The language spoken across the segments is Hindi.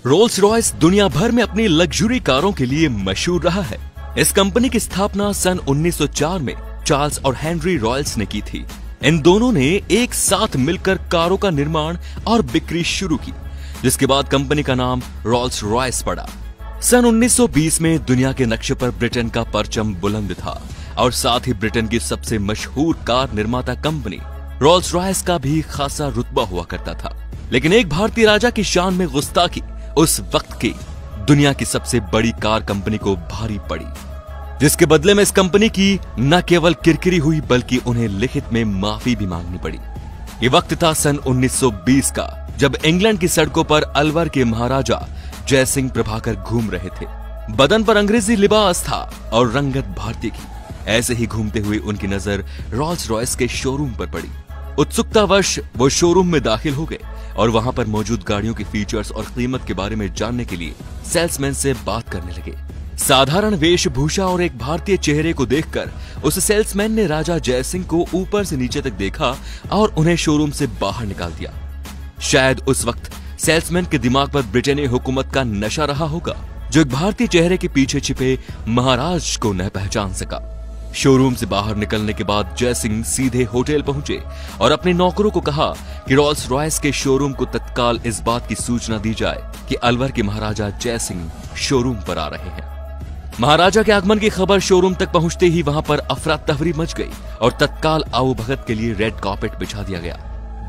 रोल्स रॉयस दुनिया भर में अपनी लग्जरी कारों के लिए मशहूर रहा है। इस कंपनी की स्थापना सन 1904 में चार्ल्स और हेनरी रॉयल्स ने की थी। इन दोनों ने एक साथ मिलकर कारों का निर्माण और बिक्री शुरू की, जिसके बाद कंपनी का नाम रोल्स रॉयस पड़ा। सन 1920 में दुनिया के नक्शे पर ब्रिटेन का परचम बुलंद था और साथ ही ब्रिटेन की सबसे मशहूर कार निर्माता कंपनी रोल्स रॉयस का भी खासा रुतबा हुआ करता था। लेकिन एक भारतीय राजा की शान में गुस्ताखी उस वक्त की दुनिया की सबसे बड़ी कार कंपनी को भारी पड़ी, जिसके बदले में इस कंपनी की न केवल किरकिरी हुई बल्कि उन्हें लिखित में माफी भी मांगनी पड़ी। ये वक्त था सन 1920 का, जब इंग्लैंड की सड़कों पर अलवर के महाराजा जयसिंह प्रभाकर घूम रहे थे। बदन पर अंग्रेजी लिबास था और रंगत भारतीय की। ऐसे ही घूमते हुए उनकी नजर रोल्स रॉयस के शोरूम पर पड़ी। उत्सुकतावश वो शोरूम में दाखिल हो गए और वहां पर मौजूद गाड़ियों की फीचर्स और कीमत के बारे में जानने के लिए सेल्समैन से बात करने लगे। साधारण वेशभूषा और एक भारतीय चेहरे को देखकर उस सेल्समैन ने राजा जयसिंह को ऊपर से नीचे तक देखा और उन्हें शोरूम से बाहर निकाल दिया। शायद उस वक्त सेल्समैन के दिमाग पर ब्रिटेनी हुकूमत का नशा रहा होगा, जो एक भारतीय चेहरे के पीछे छिपे महाराज को न पहचान सका। शोरूम से बाहर निकलने के बाद जयसिंह सीधे होटल पहुंचे और अपने नौकरों को कहा कि रोल्स रॉयस के शोरूम को तत्काल इस बात की सूचना दी जाए कि अलवर के महाराजा जयसिंह शोरूम पर आ रहे हैं। महाराजा के आगमन की खबर शोरूम तक पहुंचते ही वहां पर अफरा तफरी मच गई और तत्काल आओ भगत के लिए रेड कार्पेट बिछा दिया गया।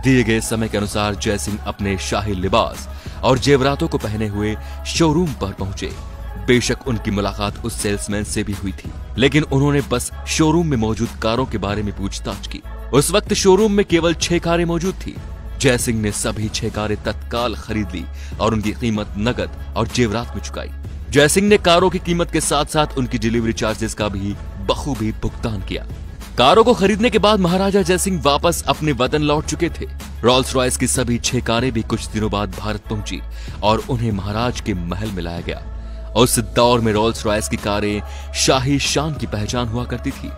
दिए गए समय के अनुसार जयसिंह अपने शाही लिबास और जेवरातों को पहने हुए शोरूम पर पहुंचे। बेशक उनकी मुलाकात उस सेल्समैन से भी हुई थी, लेकिन उन्होंने बस शोरूम में मौजूद कारों के बारे में पूछताछ की। उस वक्त शोरूम में केवल 6 कारें मौजूद थी। जयसिंह ने सभी 6 कारें तत्काल खरीद ली और उनकी कीमत नकद और जेवरात में चुकाई। जयसिंह ने कारों की कीमत के साथ साथ उनकी डिलीवरी चार्जेस का भी बखूबी भुगतान किया। कारों को खरीदने के बाद महाराजा जयसिंह वापस अपने वतन लौट चुके थे। रोल्स रॉयस की सभी 6 कारें भी कुछ दिनों बाद भारत पहुंची और उन्हें महाराज के महल में लाया गया। उस दौर में रोल्स रॉयस की कारें शाही शान की पहचान हुआ करती थी,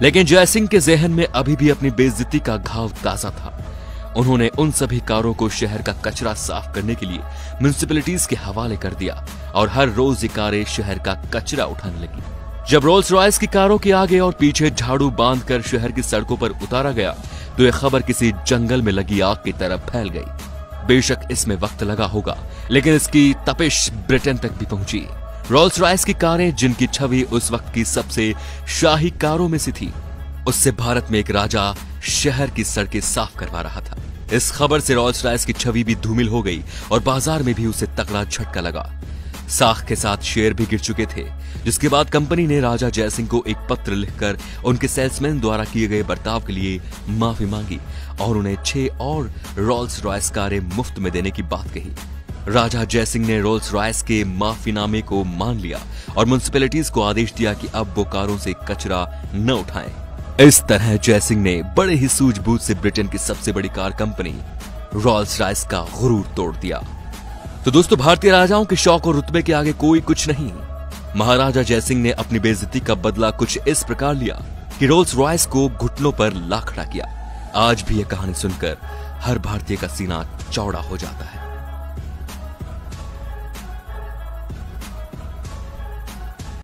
लेकिन जयसिंह के जहन में अभी भी अपनी बेइज्जती का घाव ताजा था। उन्होंने उन सभी कारों को शहर का कचरा साफ करने के लिए म्युनिसिपैलिटीज के हवाले कर दिया और हर रोज ये कारें शहर का कचरा उठाने लगी। जब रोल्स रॉयस की कारों के आगे और पीछे झाड़ू बांधकर शहर की सड़कों पर उतारा गया तो यह खबर किसी जंगल में लगी आग की तरह फैल गई। बेशक इसमें वक्त लगा होगा, लेकिन इसकी तपिश ब्रिटेन तक भी पहुंची। रोल्स रॉयस की कारें, जिनकी छवि उस वक्त की सबसे शाही कारों में से थी, उससे भारत में एक राजा शहर की सड़कें साफ करवा रहा था। इस खबर से रोल्स रॉयस की छवि भी धूमिल हो गई और बाजार में भी उसे तगड़ा झटका लगा। साख के साथ शेयर भी गिर चुके थे, जिसके बाद कंपनी ने राजा जयसिंह को एक पत्र लिखकर उनके सेल्समैन द्वारा किए गए बर्ताव के लिए माफी मांगी और उन्हें 6 और रोल्स रॉयस कारें मुफ्त में देने की बात कही। राजा जयसिंह ने रोल्स रॉयस के माफीनामे को मान लिया और म्युनिसिपैलिटीज को आदेश दिया कि अब वो कारों से कचरा न उठाएं। इस तरह जयसिंह ने बड़े ही सूझबूझ से ब्रिटेन की सबसे बड़ी कार कंपनी रोल्स रॉयस का गुरूर तोड़ दिया। तो दोस्तों, भारतीय राजाओं के शौक और रुतबे के आगे कोई कुछ नहीं। महाराजा जयसिंह ने अपनी बेइज्जती का बदला कुछ इस प्रकार लिया कि रोल्स रॉयस को घुटनों पर ला खड़ा किया। आज भी यह कहानी सुनकर हर भारतीय का सीना चौड़ा हो जाता है।